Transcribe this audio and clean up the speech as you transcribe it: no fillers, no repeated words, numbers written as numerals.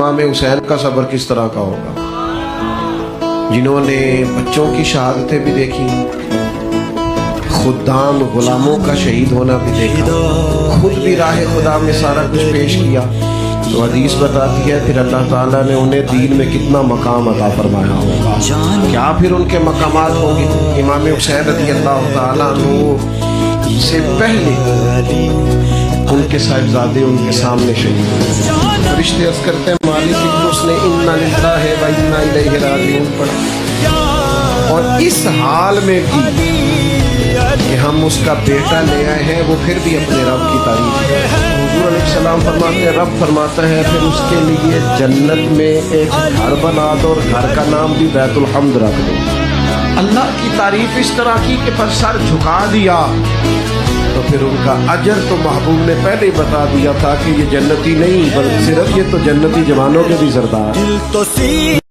इमाम हुसैन का सब्र किस तरह का होगा, जिन्होंने बच्चों की शहादतें भी देखी, खुदाम गुलामों का शहीद होना भी देखा, खुद भी राह खुदा में सारा कुछ पेश किया। तो हदीस बताती है फिर अल्लाह ताला ने उन्हें दीन में कितना मकाम अता फरमाया होगा, क्या फिर उनके मकामात होंगे। इमाम हुसैन रज़ी अल्लाह ताला अन्हु से पहले उनके साहिबजादे उनके सामने शहीद हुए। फरिश्ते अर्ज़ करते हैं मालिक की उसने इन्ना लिल्लाहि व इन्ना इलैहि राजिऊन पढ़ा, और इस हाल में भी कि हम उसका बेटा ले आए हैं वो फिर भी अपने रब की तारीफ है। हुजूर अलैहिस्सलाम फरमाते हैं, रब फरमाता है फिर उसके लिए जन्नत में एक घर बना दो और घर का नाम भी बैतुल हम्द रख दो। अल्लाह की तारीफ इस तरह की कि पर सर झुका दिया, तो फिर उनका अजर तो महबूब ने पहले ही बता दिया था कि ये जन्नती नहीं बल्कि सिर्फ ये तो जन्नती जवानों के भी सरदार।